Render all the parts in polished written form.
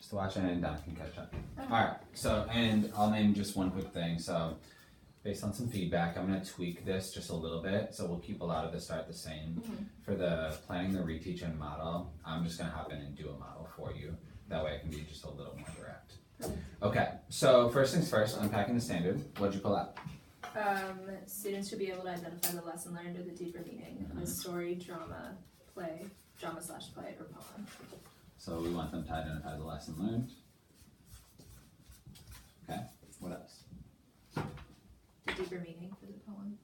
Just watch it and Don can catch up. Okay. Alright, so, and I'll name just one quick thing. So, based on some feedback, I'm going to tweak this just a little bit. So, we'll keep a lot of the start the same. For the planning the reteach and model, I'm just going to hop in and do a model for you. That way I can be just a little more direct. Okay, so first things first, unpacking the standard. What'd you pull out? Students should be able to identify the lesson learned or the deeper meaning of a story, drama, play, drama/play, or poem. So we want them to identify the lesson learned. Okay, what else? The deeper meaning for the poems.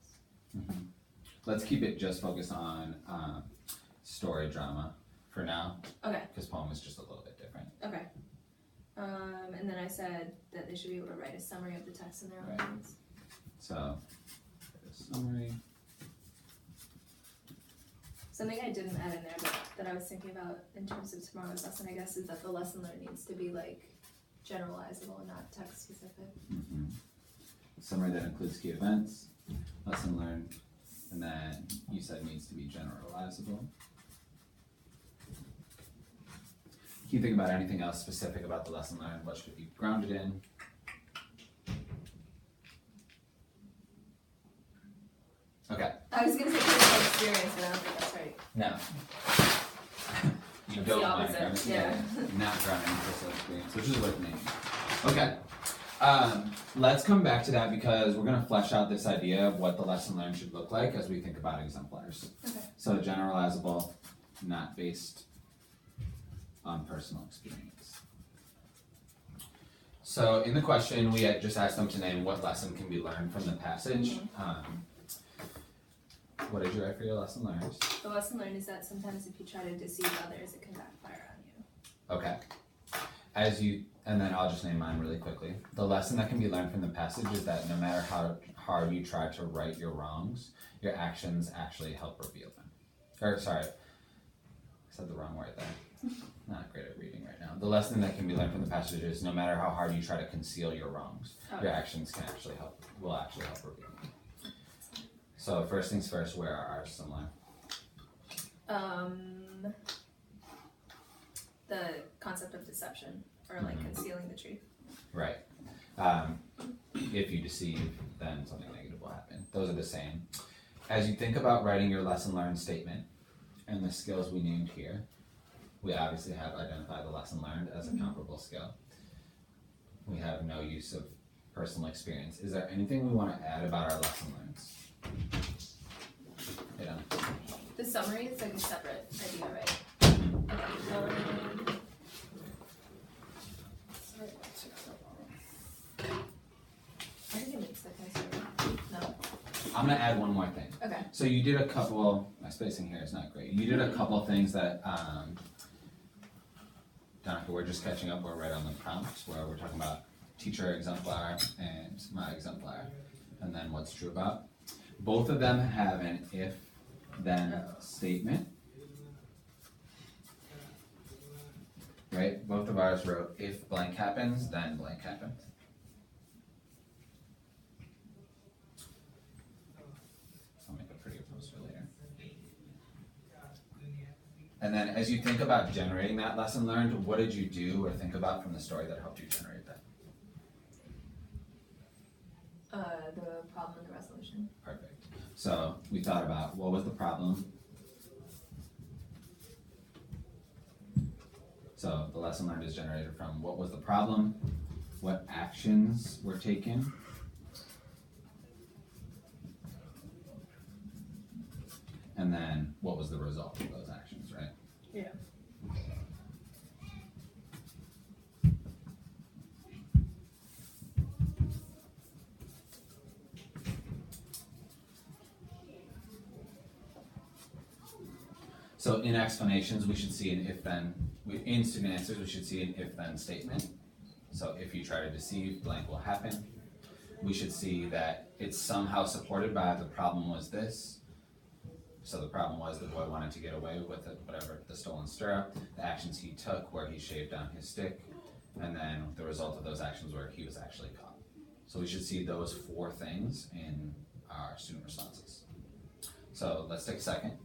Let's keep it just focused on story drama for now, Okay, because poem is just a little bit different. okay. And then I said that they should be able to write a summary of the text in their own Right. words. So, a summary. Something I didn't add in there but that I was thinking about in terms of tomorrow's lesson, I guess, is that the lesson learned needs to be like generalizable and not text specific. Summary that includes key events, lesson learned, and then you said needs to be generalizable. Can you think about anything else specific about the lesson learned? What should it be grounded in? Okay. I was gonna say personal experience, but I don't think that's right. No. You It's don't the want opposite, it, yeah. not grounded in personal experience, which is worth naming. Okay. Let's come back to that because we're gonna flesh out this idea of what the lesson learned should look like as we think about exemplars. Okay. So generalizable, not based on personal experience. So in the question, we had just asked them to name what lesson can be learned from the passage. What did you write for your lesson learned? The lesson learned is that sometimes if you try to deceive others, it can backfire on you. Okay. And then I'll just name mine really quickly. The lesson that can be learned from the passage is that no matter how hard you try to right your wrongs, your actions actually help reveal them. Or sorry, I said the wrong word there. Not great at reading right now. The lesson that can be learned from the passage is no matter how hard you try to conceal your wrongs, your actions will actually help reveal them. So first things first, where are ours similar? The concept of deception or like concealing the truth. Right. If you deceive, then something negative will happen. Those are the same. As you think about writing your lesson learned statement and the skills we named here, we obviously have identified the lesson learned as a comparable skill. We have no use of personal experience. Is there anything we want to add about our lesson learns? The summary is like a separate idea, right? I think it makes that kind of summary. No? I'm going to add one more thing. Okay. So you did a couple, my spacing here is not great. You did a couple things that, Donica, we're just catching up. We're right on the prompts where we're talking about teacher exemplar and my exemplar, and then what's true about. Both of them have an if-then statement. Right? Both of ours wrote if blank happens, then blank happens. I'll make a prettier poster later. And then as you think about generating that lesson learned, what did you do or think about from the story that helped you generate that? The problem and the resolution. Perfect. So we thought about what was the problem. So the lesson learned is generated from what was the problem, what actions were taken, and then what was the result of those actions, right? Yeah. So in explanations, we should see an if-then. In student answers, we should see an if-then statement. So if you try to deceive, blank will happen. We should see that it's somehow supported by the problem was this. So the problem was the boy wanted to get away with it, whatever, the stolen stirrup, the actions he took where he shaved down his stick, and then the result of those actions where he was actually caught. So we should see those four things in our student responses. So let's take a second.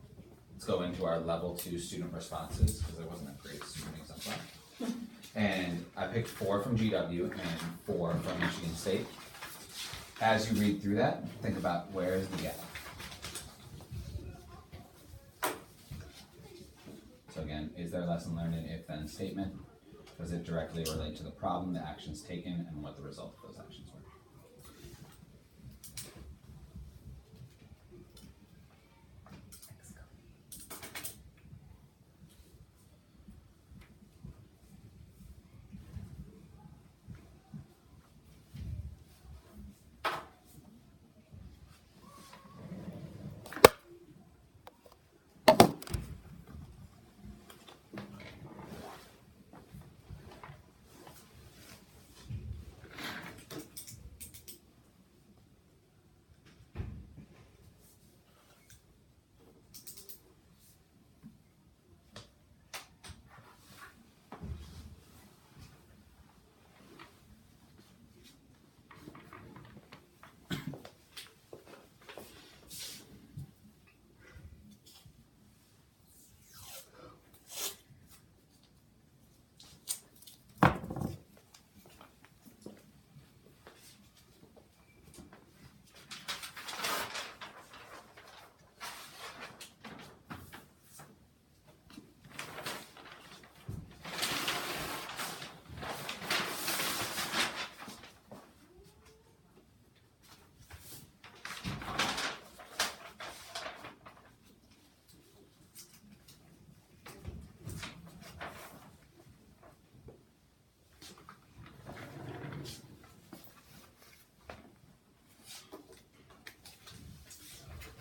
Let's go into our level 2 student responses because there wasn't a great student exemplar. And picked 4 from GW and 4 from Michigan State. As you read through that, think about where is the gap. So again, is there a lesson learned in if-then statement? Does it directly relate to the problem, the actions taken, and what the result of those actions were?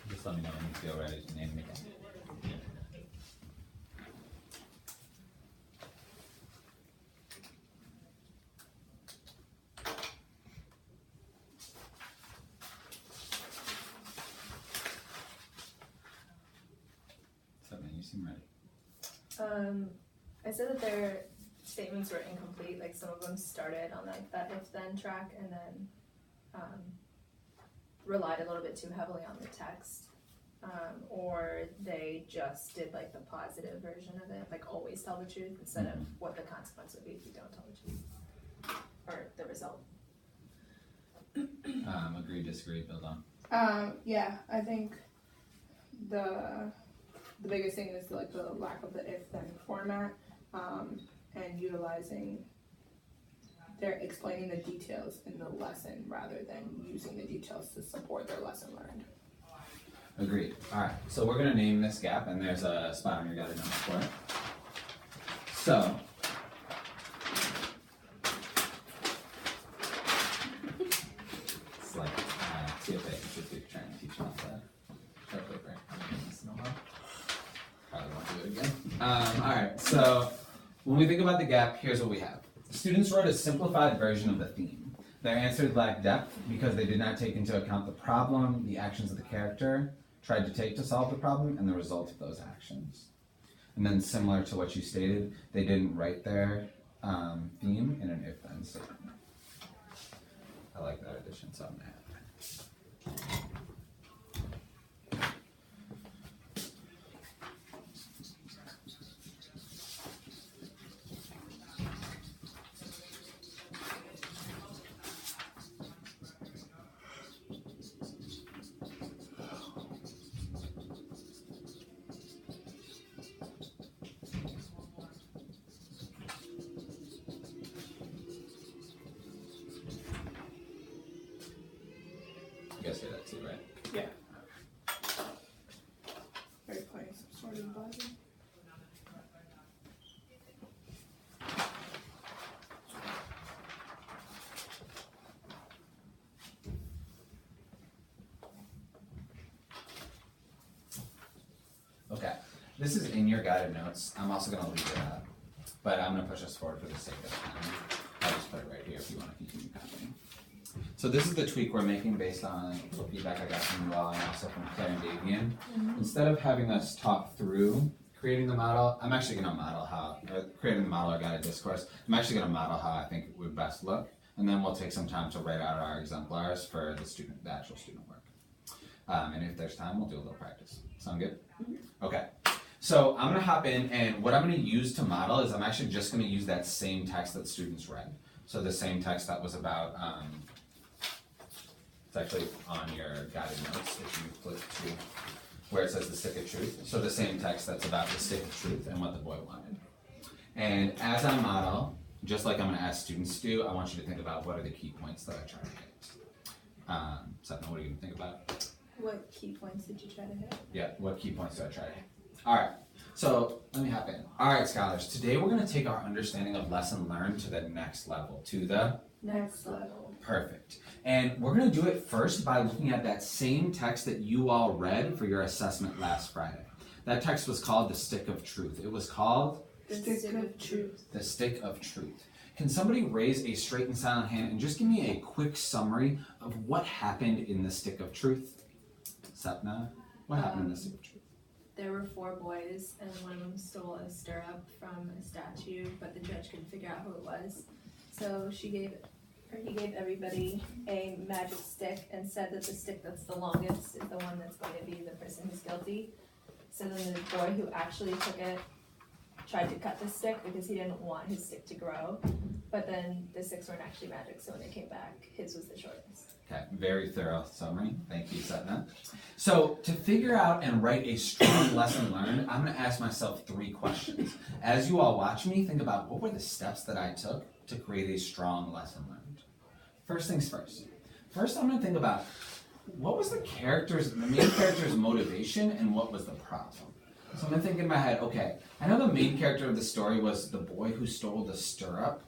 Just let me know when you feel ready to name it again. So man, you seem ready. I said that their statements were incomplete, like some of them started on like that if-then track and then relied a little bit too heavily on the text. Or they just did like the positive version of it, like always tell the truth instead of what the consequence would be if you don't tell the truth. Or the result. Agree, disagree, build on. Yeah, I think the biggest thing is like the lack of the if-then format, and utilizing, they're explaining the details in the lesson rather than using the details to support their lesson learned. Agreed. Alright, so we're gonna name this gap and there's a spot on your guided notes for it. So, it's like TFA Institute trying to teach us short paper. Probably won't do it again. Alright, so when we think about the gap, here's what we have. Students wrote a simplified version of the theme. Their answers lacked depth because they did not take into account the problem, the actions of the character tried to take to solve the problem, and the result of those actions. And then similar to what you stated, they didn't write their theme in an if-then statement. I like that addition, so I'm gonna add that. You guys hear that too, right? Yeah. Are you playing some sort of buzzer? Okay, this is in your guided notes. I'm also gonna leave it up, but I'm gonna push us forward for the sake of time. I'll just put it right here if you wanna continue copying. So this is the tweak we're making based on the feedback I got from you all and also from Claire and Davian. Instead of having us talk through creating the model, I'm actually gonna model how, creating the model or guided discourse, I'm actually gonna model how I think it would best look, and then we'll take some time to write out our exemplars for the actual student work. And if there's time, we'll do a little practice. Sound good? Okay. So I'm gonna hop in, and what I'm gonna use to model is I'm actually just gonna use that same text that students read. So the same text that was about, it's actually on your guided notes if you flip to where it says the stick of truth. So the same text that's about the stick of truth and what the boy wanted. And as I model, just like I'm gonna ask students to do, I want you to think about what are the key points that I try to hit. Satna, what are you gonna think about? What key points did you try to hit? Yeah, what key points do I try to hit? Alright, so let me hop in. Alright, scholars, today we're gonna take our understanding of lesson learned to the next level, to the Next level. perfect. And we're gonna do it first by looking at that same text that you all read for your assessment last Friday. That text was called the Stick of Truth. It was called The Stick of Truth. the Stick of Truth. Can somebody raise a straight and silent hand and just give me a quick summary of what happened in the Stick of Truth? Sapna, what happened in the Stick of Truth? There were 4 boys, and one of them stole a stirrup from a statue, but the judge couldn't figure out who it was. So he gave everybody a magic stick and said that the stick that's the longest is the one that's going to be the person who's guilty. So then the boy who actually took it tried to cut the stick because he didn't want his stick to grow. But then the sticks weren't actually magic, so when they came back, his was the shortest. Okay, very thorough summary. Thank you, Satna. So to figure out and write a strong lesson learned, I'm gonna ask myself 3 questions. As you all watch me, think about what were the steps that I took to create a strong lesson learned. First things first. First, I'm gonna think about what was the main character's motivation and what was the problem. So I'm gonna think in my head, okay, I know the main character of the story was the boy who stole the stirrup,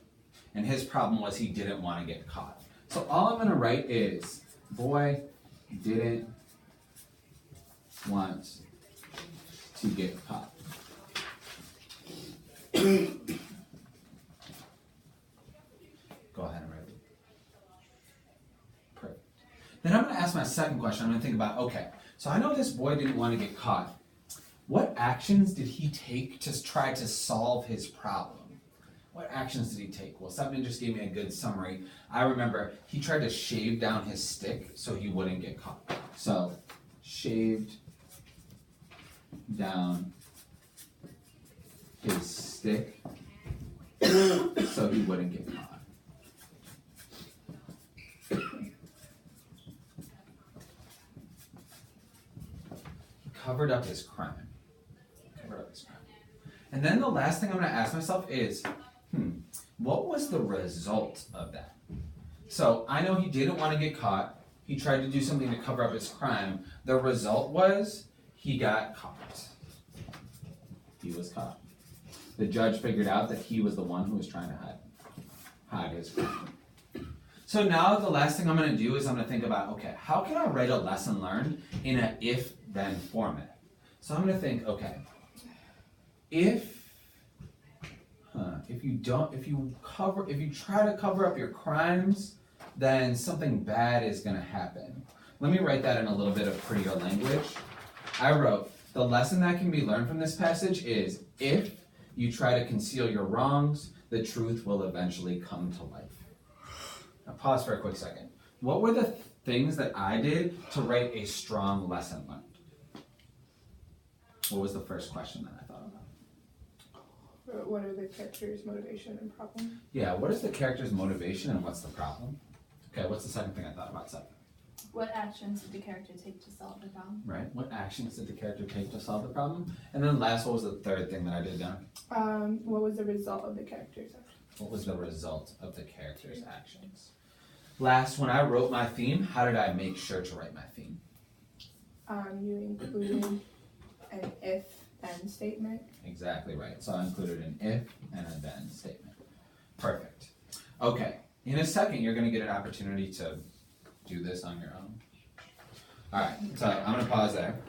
and his problem was he didn't want to get caught. So all I'm going to write is, boy didn't want to get caught. Go ahead and write it. Perfect. Then I'm going to ask my second question. I'm going to think about, okay, so I know this boy didn't want to get caught. What actions did he take to try to solve his problem? What actions did he take? Well, Sepman just gave me a good summary. I remember he tried to shave down his stick so he wouldn't get caught. So, shaved down his stick so he wouldn't get caught. He covered up his crime. And then the last thing I'm going to ask myself is, what was the result of that? So I know he didn't want to get caught. He tried to do something to cover up his crime. The result was he got caught. He was caught. The judge figured out that he was the one who was trying to hide his crime. So now the last thing I'm going to do is I'm going to think about, okay, how can I write a lesson learned in an if-then format? So I'm going to think, okay, if you try to cover up your crimes, then something bad is going to happen. Let me write that in a little bit of prettier language. I wrote, the lesson that can be learned from this passage is, if you try to conceal your wrongs, the truth will eventually come to life. Now pause for a quick second. What were the things that I did to write a strong lesson learned? What was the first question that I thought about? What are the characters' motivation and problem? Yeah, what is the character's motivation and what's the problem? Okay, what's the second thing I thought about, Seth? What actions did the character take to solve the problem? Right, what actions did the character take to solve the problem? And then last, what was the third thing that I did down? What was the result of the character's actions? What was the result of the character's actions? Last, when I wrote my theme, how did I make sure to write my theme? You included an if-then statement. Exactly right. So I included an if and a then statement. Perfect. Okay, in a second, you're going to get an opportunity to do this on your own. All right, so I'm going to pause there.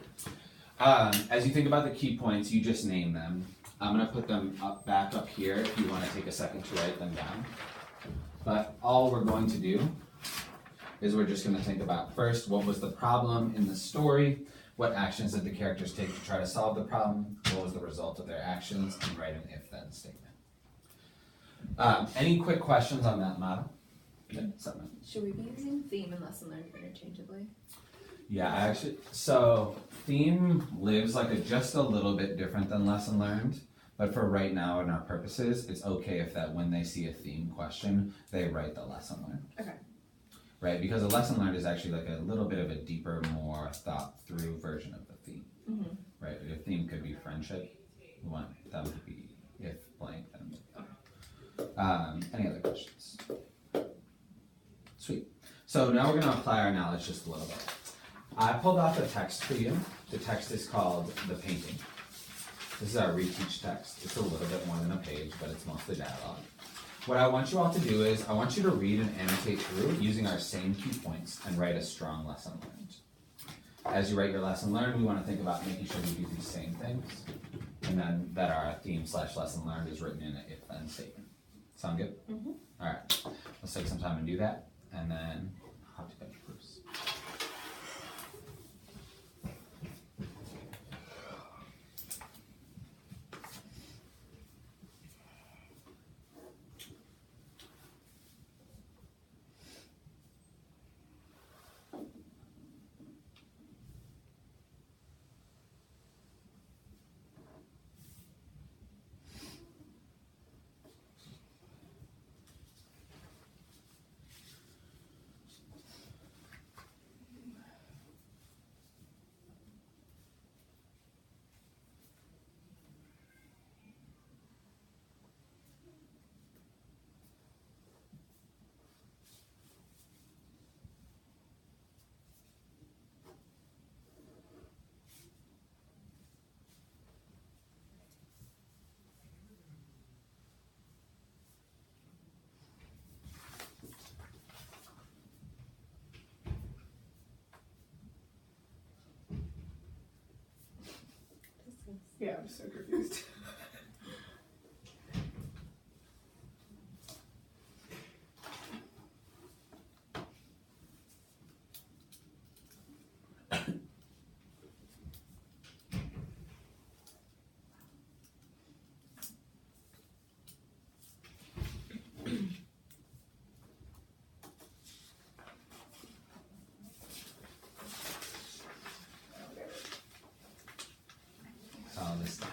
As you think about the key points, you just name them. I'm going to put them back up here if you want to take a second to write them down. But all we're going to do is we're just going to think about first, what was the problem in the story? What actions did the characters take to try to solve the problem? What was the result of their actions? And write an if-then statement. Any quick questions on that model? Should we be using theme and lesson learned interchangeably? Yeah, I actually, so theme lives like just a little bit different than lesson learned, but for right now and our purposes, it's okay if that when they see a theme question, they write the lesson learned. Okay. Right, because a lesson learned is actually like a little bit of a deeper, more thought through version of the theme. Mhm. Right, your theme could be friendship, we want them to be if blank, then. Any other questions? Sweet. So now we're gonna apply our knowledge just a little bit. I pulled out the text for you. The text is called The Painting. This is our reteach text. It's a little bit more than a page, but it's mostly dialogue. What I want you all to do is, I want you to read and annotate through using our same key points and write a strong lesson learned. As you write your lesson learned, we wanna think about making sure we do these same things, and then that our theme/lesson learned is written in an if-then statement. Sound good? Mhm. Alright, let's take some time and do that, and then I'll have to go to Bruce. Yeah, I'm so confused. All the steps.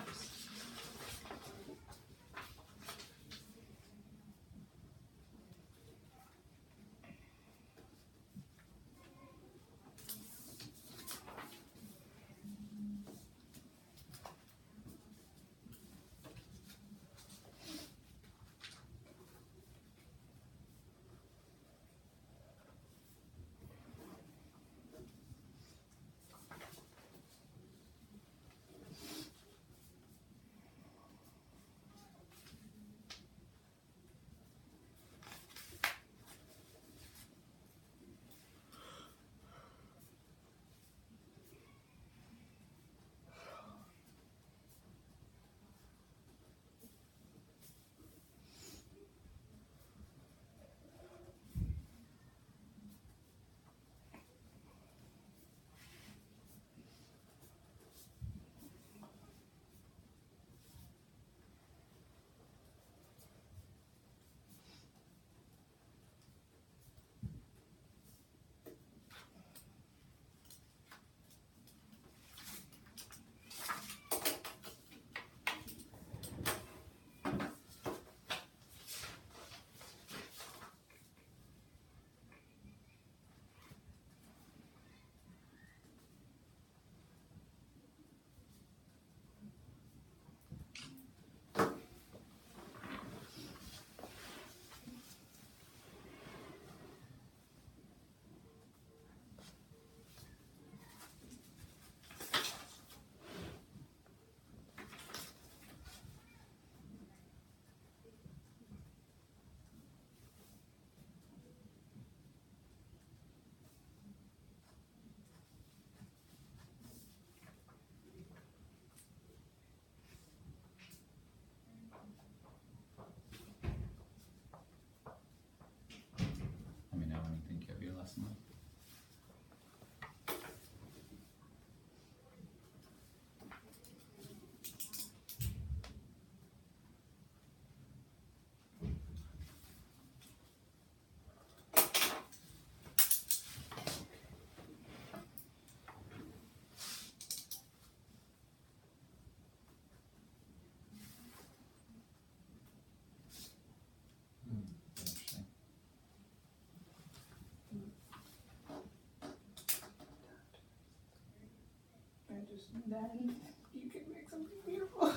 then you can make something beautiful.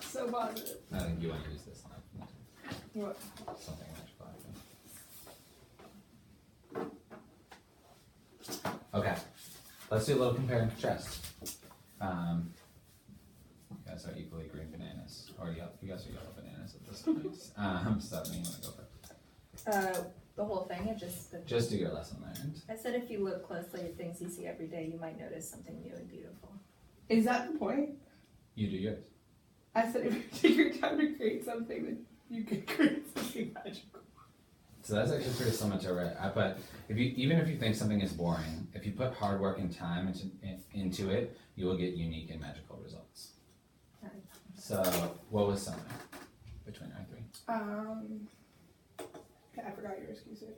So positive. I think you want to use this line. What? Something magical. Okay, let's do a little compare and contrast. You guys are equally green bananas, or you guys are yellow bananas at this point. Stephanie, you wanna go first? The whole thing, it Just do your lesson learned. I said if you look closely at things you see every day, you might notice something new and beautiful. Is that the point? You do yours. I said if you take your time to create something, then you can create something magical. So that's actually pretty similar to right. But even if you think something is boring, if you put hard work and time into it, you will get unique and magical results. Right. So what was similar between our three? I forgot yours. You said.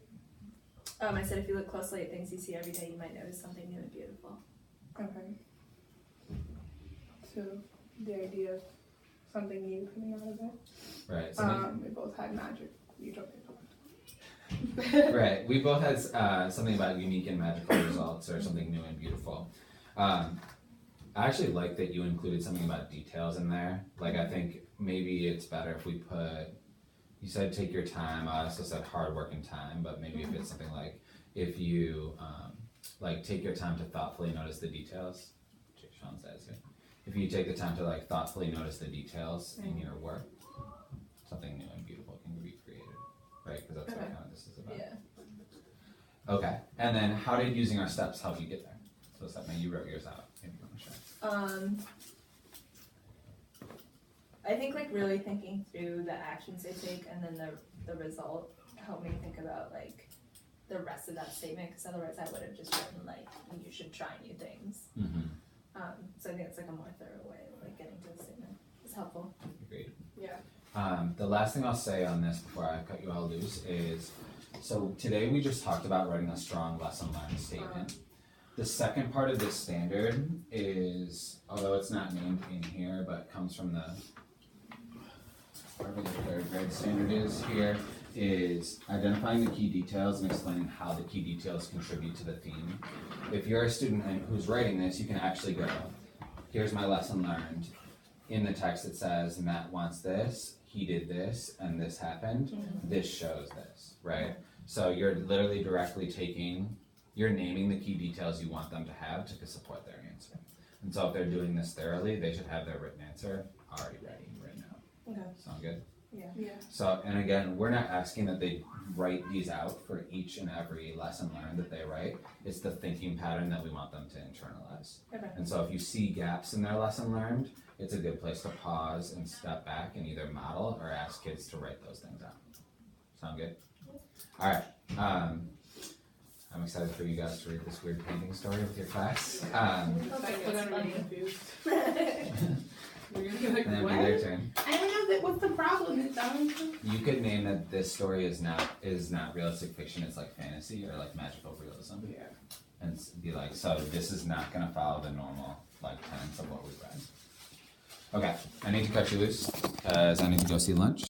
I said if you look closely at things you see every day, you might notice something new and beautiful. Okay. So the idea of something new coming out of it. Right. So We both had magic. You told me. right. We both had something about unique and magical results, or something new and beautiful. I actually like that you included something about details in there. Like, I think maybe it's better if we put. You said take your time. I also said hard work and time, but maybe if it's something like if you like take your time to thoughtfully notice the details. Sean says here. If you take the time to like thoughtfully notice the details in your work, something new and beautiful can be created, right? Because that's what kind of this is about. Yeah. Okay, and then how did using our steps help you get there? So Stephanie, you wrote yours out. Maybe you want to share. I think like really thinking through the actions they take and then the result helped me think about like the rest of that statement, because otherwise I would have just written like you should try new things. Mm-hmm. So I think it's like a more thorough way of like getting to the statement. It's helpful. Agreed. Yeah. The last thing I'll say on this before I cut you all loose is, so today we just talked about writing a strong lesson learned statement. The second part of this standard is, although it's not named in here, but comes from the, whatever the third grade standard is here, is identifying the key details and explaining how the key details contribute to the theme. If you're a student who's writing this, you can actually go, here's my lesson learned. In the text it says, Matt wants this, he did this, and this happened. This shows this, right? So you're literally directly you're naming the key details you want them to have to support their answer. And so if they're doing this thoroughly, they should have their written answer already ready right now. Okay. Sound good? Yeah. So, and again, we're not asking that they write these out for each and every lesson learned that they write. It's the thinking pattern that we want them to internalize. Okay. And so if you see gaps in their lesson learned, it's a good place to pause and step back and either model or ask kids to write those things out. Sound good? All right. I'm excited for you guys to read this weird painting story with your class. But I'm really confused. We're gonna be like, And then what? be their turn. I don't know that. What's the problem? It's You could name that this story is not realistic fiction. It's like fantasy or like magical realism, Yeah. and be like, so this is not gonna follow the normal like tenets of what we read. Okay, I need to cut you loose because I need to go see lunch.